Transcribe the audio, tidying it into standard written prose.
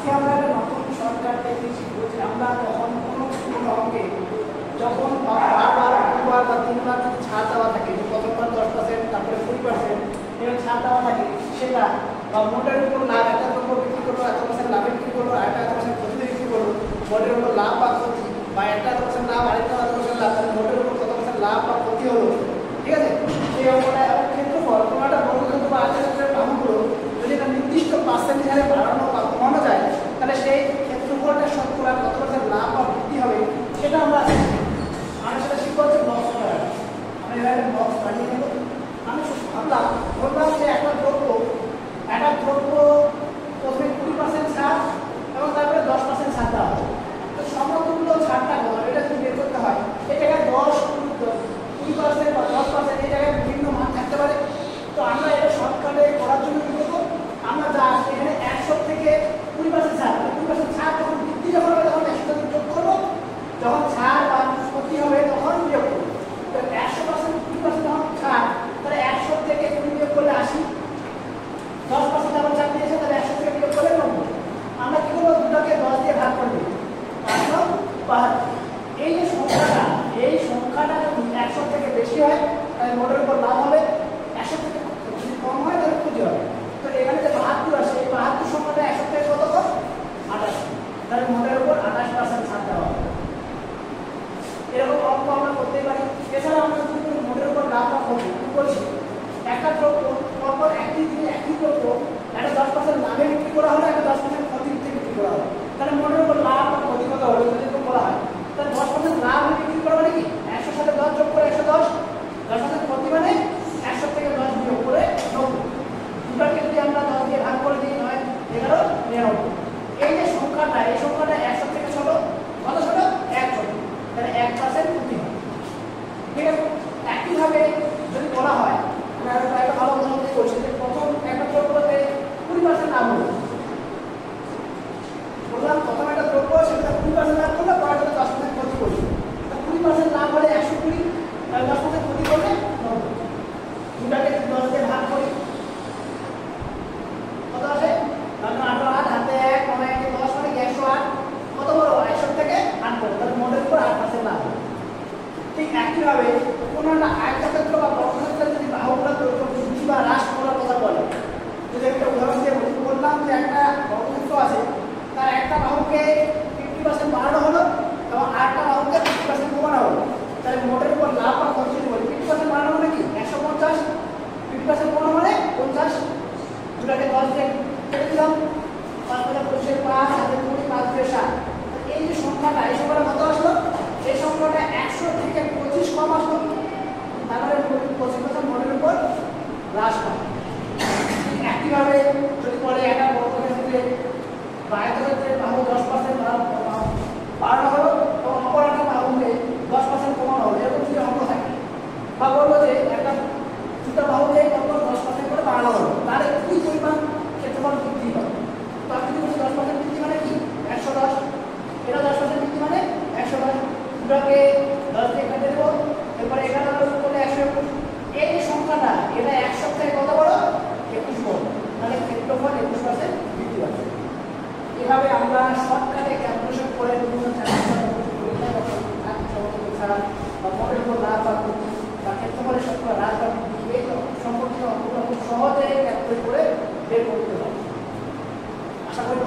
আজকে আমরা একটা নতুন শর্টকাট টেকনিক শিখব যে আমরা যখন কোনো অঙ্কে যখন বারবার বা তিনবার যদি ছাড় দেওয়া থাকে, যে প্রথমবার 10%, তারপরে 20%, এবার ছাড় দেওয়া থাকে, সেটা বা মোটের উপর লাভ, একটা দ্রব্য বিক্রি করলো 1% লাভে বিক্রি করলো, আরেকটা 1% ক্ষতিতে বিক্রি করলো, মোটের উপর লাভ বা ক্ষতি, বা একটা 1% লাভ আরেকটা 1% লাভ, তাহলে মোটের উপর কত % লাভ বা ক্ষতি হলো, ঠিক আছে? সেই অঙ্কটা এবং ক্ষেত্রফল কোনো একটা বর্গক্ষেত্র বা আয়তক্ষেত্রের বাহুগুলো যদি একটা নির্দিষ্ট পার্সেন্টেজ হারে বাড়ানো বা কমানো যায়, তাহলে সেই ক্ষেত্রফলটা শতকরা কত % লাভ বা বৃদ্ধি হবে সেটা আমরা সেটা শিখবো হচ্ছে বক্স করা। আমরা এভাবে বক্স বানিয়ে নেব। আমি বললাম যে একটা দ্রব্য প্রথমে 20% ছাড় এবং তারপরে 10% ছাড় দেওয়া হবে। তো সমতুল্য ছাড়টা কত এটা যদি বের করতে হয়, এই জায়গায় 20% বা 10% এই জায়গায় বিভিন্ন মান থাকতে পারে। তো আমরা এটা শর্টকাটে করার জন্য কি করবো, আমরা যা এখানে 100 থেকে 20% ছাড়, 20% ছাড় যখন বৃদ্ধি যখন হবে তখন 100 যোগ করবো, যখন ছাড় বা ক্ষতি হবে তখন বিয়োগ করবো। তো 100% 20% যখন ছাড়, তাহলে 100 থেকে 20 বিয়োগ করলে 80, 10% যখন ছাড় দিয়েছে তাহলে 100 থেকে বিয়োগ করলে 90। আমরা কি করবো, দুটোকে 10 দিয়ে ভাগ করে দিই, 572। এই যে সংখ্যাটা, এই সংখ্যাটা যদি 100 থেকে বেশি হয় তাহলে মোটের উপর লাভ হবে, 100 থেকে যদি কম হয় তাহলে ক্ষতি হবে। তো এখানে যে 72 আসে, এই 72 সংখ্যাটা 100 থেকে কত কম, 28, তাহলে মোটের উপর 28% ছাড় দেওয়া হবে। এরকম অঙ্ক আমরা করতেই পারি। এছাড়া আমরা যদি মোটের উপর লাভ বা ক্ষতি বলছি, একটা দ্রব্য পরপর একই দ্রব্য একটা 10% লাভে বিক্রি করা হলো, একটা 10% ক্ষতিতে বিক্রি করা হলো, তাহলে মোটের উপর লাভ বা ক্ষতি কত হবে যদি এরকম বলা হয়, তাহলে 10% লাভ বিক্রি করা মানে কি 100 সাথে 10 যোগ করে 110, 10% ক্ষতি মানে 100 থেকে 10 বিয়োগ করে 90। দুটোকে যদি আমরা 10 দিয়ে ভাগ করে দিই 9, 11, 99। এই যে সংখ্যাটা, এই সংখ্যাটা 100 থেকে ছোট, কত ছোট, 1 ছোট, তাহলে 1% ক্ষতি হবে, ঠিক আছে? একইভাবে যদি বলা হয়, আমরা একটা ভালো উদাহরণ দিয়ে বলছি যে প্রথম একটা দ্রব্যতে 20% লাভ হলো, বললাম প্রথম একটা দ্রব্য সেটা 20% লাভ করলে পরে 10% ক্ষতি করলো। 20% লাভ হলে 120, তাহলে 10% ক্ষতি করলে 90। দুটাকে 10 দিয়ে ভাগ করি, কত আসে, 18 হাতে 1, 9 কে 10 মানে 108, কত বড় 100 থেকে 8 বড়, তাহলে মোটের উপর 8% লাভ হবে। ঠিক একইভাবে কোনো একটা আয়তক্ষেত্র বা বর্গক্ষেত্রের যদি বাহুগুলোর দৈর্ঘ্য বৃদ্ধি বা হ্রাস করার কথা বলে, যদি একটা উদাহরণ দিয়ে বললাম যে একটা বর্গক্ষেত্র আছে, তার একটা বাহুকে 50% বাড়ানো হলো এবং আরেকটা বাহুকে 50% কমানো হলো, তাহলে মোটের উপর লাভ বা ক্ষতি যদি বলি, 50% বাড়ানো মানে কি 150, 50% কমানো মানে 50। দুটাকে 10 দিয়ে কেটে দিলাম, 5 × 25 5, হাতে 20, 5 দিয়ে 7। এই যে সংখ্যাটা, এই সংখ্যাটা কত আসলো, এই সংখ্যাটা 100 থেকে 25 কম আসলো, তাহলে 25% মোটের উপর হ্রাস পাবে। একইভাবে যদি বলে একটা বর্গক্ষেত্রে বা আয়তক্ষেত্রের বাহু 10% বাড়ানো হলো এবং অপর একটা বাহুকে 10% কমানো হলো, এরকম যদি অঙ্ক থাকে, বা বললো যে একটা দুটো বাহুকে কত 10% করে বাড়ানো হলো, তাহলে কি পরিমাণ ক্ষেত্রফল বৃদ্ধি হবে। তো আপনি যদি 10% বৃদ্ধি মানে কি 110, এটা 10% বৃদ্ধি মানে 110, দুটোকে 10 দিয়ে কেটে দেবো, এরপরে 11 করলে 121। এই যে সংখ্যাটা, এটা 100 থেকে কত বড়, 21 বড়, তাহলে ক্ষেত্রফল 21% বৃদ্ধি পাবে। এভাবে আমরা শর্টকাটে ক্যালকুলেশন করে বিভিন্ন মোটের উপর লাভ বা ক্ষতি বা ক্ষেত্রফলের শতকরা হ্রাস বা বৃদ্ধি এই সম্পর্কিত অঙ্কগুলো খুব সহজে ক্যালকুলেট করে বের করতে পারি। আশা করি